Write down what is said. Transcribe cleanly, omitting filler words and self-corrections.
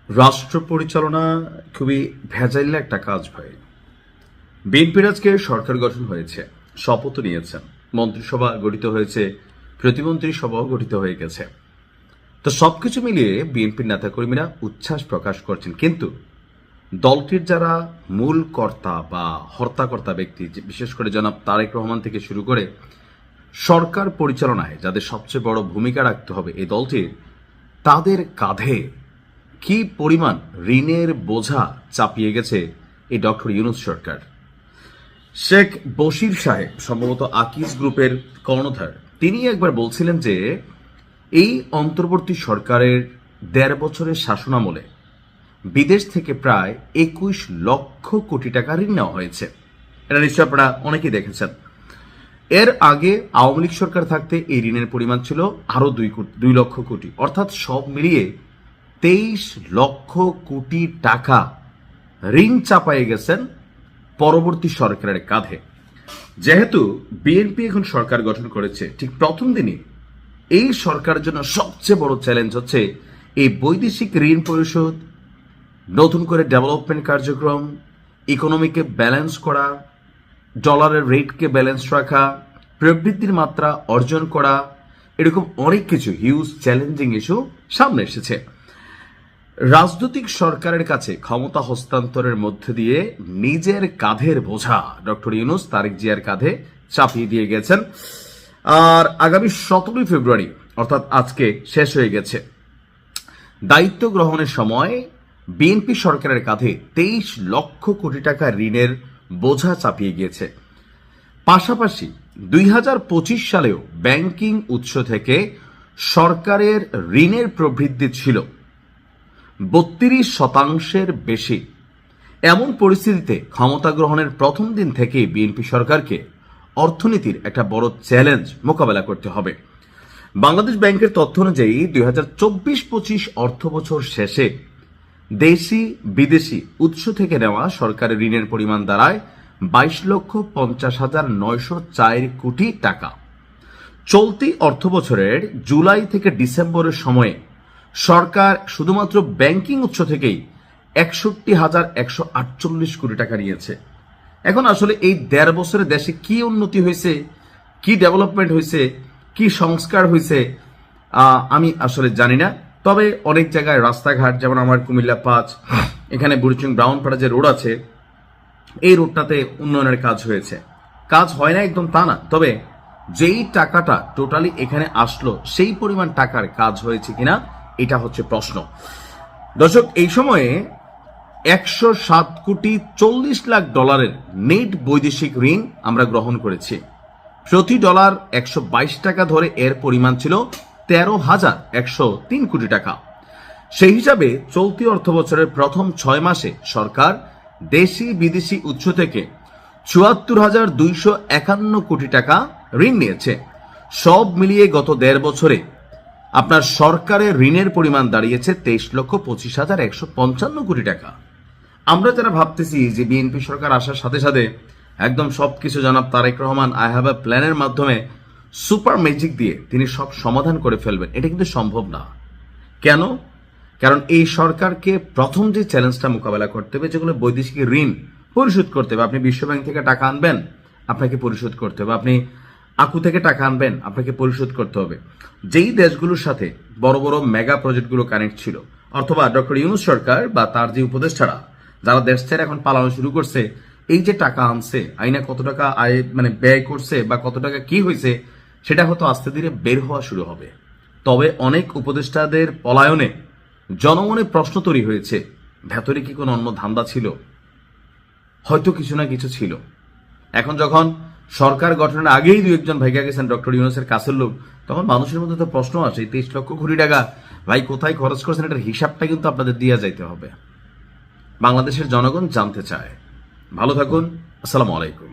রাষ্ট্র পরিচালনা খুবই ভেজাইল একটা কাজ ভাই। বিএনপির আজকে সরকার গঠন হয়েছে, শপথ নিয়েছেন, মন্ত্রিসভা গঠিত হয়েছে, প্রতিমন্ত্রী সভাও গঠিত হয়ে গেছে। তো সবকিছু মিলিয়ে বিএনপির নেতাকর্মীরা উচ্ছ্বাস প্রকাশ করছেন, কিন্তু দলটির যারা মূল কর্তা বা হর্তাকর্তা ব্যক্তি, বিশেষ করে জনাব তারেক রহমান থেকে শুরু করে সরকার পরিচালনায় যাদের সবচেয়ে বড় ভূমিকা রাখতে হবে এই দলটির, তাদের কাঁধে কি পরিমাণ ঋণের বোঝা চাপিয়ে গেছে এই ডক্টর ইউনূস সরকার। শেখ বশির সাহেব, সম্ভবত আকিজ গ্রুপের কর্ণধার, তিনি একবার বলছিলেন যে এই অন্তর্বর্তী সরকারের ১.৫ বছরের শাসনামলে বিদেশ থেকে প্রায় ২১ লক্ষ কোটি টাকা ঋণ নেওয়া হয়েছে। এটা নিশ্চয় আপনারা অনেকেই দেখেছেন। এর আগে আওয়ামী লীগ সরকার থাকতে এই ঋণের পরিমাণ ছিল আরো ২ লক্ষ কোটি, অর্থাৎ সব মিলিয়ে ২৩ লক্ষ কোটি টাকা ঋণ চাপায়ে গেছেন পরবর্তী সরকারের কাঁধে। যেহেতু বিএনপি এখন সরকার গঠন করেছে, ঠিক প্রথম দিনই এই সরকারের জন্য সবচেয়ে বড় চ্যালেঞ্জ হচ্ছে এই বৈদেশিক ঋণ পরিশোধ, নতুন করে ডেভেলপমেন্ট কার্যক্রম, ইকোনমিকে ব্যালেন্স করা, ডলারের রেটকে ব্যালেন্স রাখা, প্রবৃদ্ধির মাত্রা অর্জন করা, এরকম অনেক কিছু হিউজ চ্যালেঞ্জিং ইস্যু সামনে এসেছে। রাজনৈতিক সরকারের কাছে ক্ষমতা হস্তান্তরের মধ্যে দিয়ে নিজের কাঁধের বোঝা ডক্টর ইউনূস তারেক জিয়ার কাঁধে চাপিয়ে দিয়ে গেছেন। আর আগামী ১৭ ফেব্রুয়ারি, অর্থাৎ আজকে শেষ হয়ে গেছে, দায়িত্ব গ্রহণের সময় বিএনপি সরকারের কাঁধে ২৩ লক্ষ কোটি টাকা ঋণের বোঝা চাপিয়ে গিয়েছে। পাশাপাশি ২০২৫ সালেও ব্যাংকিং উৎস থেকে সরকারের ঋণের প্রবৃদ্ধি ছিল ৩২% বেশি। এমন পরিস্থিতিতে ক্ষমতা গ্রহণের প্রথম দিন থেকেই বিএনপি সরকারকে অর্থনীতির একটা বড় চ্যালেঞ্জ মোকাবেলা করতে হবে। বাংলাদেশ ব্যাংকের তথ্য অনুযায়ী ২০২৪-২৫ অর্থ বছর শেষে দেশি বিদেশি উৎস থেকে নেওয়া সরকারের ঋণের পরিমাণ দাঁড়ায় ২২,৫০,৯০৪ কোটি টাকা। চলতি অর্থ বছরের জুলাই থেকে ডিসেম্বরের সময়ে সরকার শুধুমাত্র ব্যাংকিং উৎস থেকেই ৬১,১৪৮ কোটি টাকা নিয়েছে। এখন আসলে এই ১.৫ বছরে দেশে কি উন্নতি হয়েছে, কি ডেভেলপমেন্ট হয়েছে, কি সংস্কার হয়েছে আমি আসলে জানি না। তবে অনেক জায়গায় রাস্তাঘাট, যেমন আমার কুমিল্লা ৫, এখানে বুড়িচুং ব্রাউনপাড়া যে রোড আছে, এই রোডটাতে উন্নয়নের কাজ হয়েছে। কাজ হয় না একদম তা না, তবে যেই টাকাটা টোটালি এখানে আসলো সেই পরিমাণ টাকার কাজ হয়েছে কিনা এটা হচ্ছে প্রশ্ন। দর্শক, এই সময়ে ১০৭,৪০,০০,০০০ নেট বৈদেশিক ঋণ আমরা গ্রহণ করেছি। প্রতি ডলার ১২২ টাকা ধরে এর পরিমাণ ছিল ১৩,১০৩ কোটি টাকা। সেই হিসাবে চলতি অর্থ বছরের প্রথম ৬ মাসে সরকার দেশি বিদেশি উৎস থেকে ৭৪,২৫১ কোটি টাকা ঋণ নিয়েছে। সব মিলিয়ে গত ১.৫ বছরে আপনার সরকারের ঋণের পরিমাণ দাঁড়িয়েছে ২৩,২৫,১৫৫ কোটি টাকা। আমরা যারা ভাবতেছি যে বিএনপি সরকার আসার সাথে সাথে একদম সবকিছু জনাব Tarique Rahman I have a প্ল্যানের মাধ্যমে সুপার ম্যাজিক দিয়ে তিনি সব সমাধান করে ফেলবেন, এটা কিন্তু সম্ভব না। কেন? কারণ এই সরকারকে প্রথম যে চ্যালেঞ্জটা মোকাবেলা করতে হবে, যেগুলো বৈদেশিক ঋণ পরিশোধ করতে হবে। আপনি বিশ্বব্যাংক থেকে টাকা আনবেন, আপনাকে পরিশোধ করতে হবে। আপনি আকু থেকে টাকা আনবেন, আপনাকে পরিশোধ করতে হবে। যেই দেশগুলোর সাথে বড় বড় মেগা প্রজেক্টগুলো কানেক্ট ছিল, অথবা ডক্টর ইউনূস সরকার বা তার যে উপদেষ্টারা যারা দেশ ছেড়ে এখন পালানো শুরু করছে, এই যে টাকা আনছে, আইনা কত টাকা ব্যয় করছে বা কত টাকা কি হয়েছে, সেটা হয়তো আস্তে ধীরে বের হওয়া শুরু হবে। তবে অনেক উপদেষ্টাদের পলায়নে জনমনে প্রশ্ন তৈরি হয়েছে, ভেতরে কি কোনো অন্য ধান্দা ছিল? হয়তো কিছু না কিছু ছিল। এখন যখন সরকার গঠনের আগেই ২-১ জন ভাইগা গেছেন ডক্টর ইউনূসের কাছের লোক, তখন মানুষের মধ্যে তো প্রশ্ন আসে, ২৩ লক্ষ কোটি টাকা ভাই কোথায় খরচ করছেন, এটার হিসাবটা কিন্তু আপনাদের দিয়ে যাইতে হবে। বাংলাদেশের জনগণ জানতে চায়। ভালো থাকুন। আসসালামু আলাইকুম।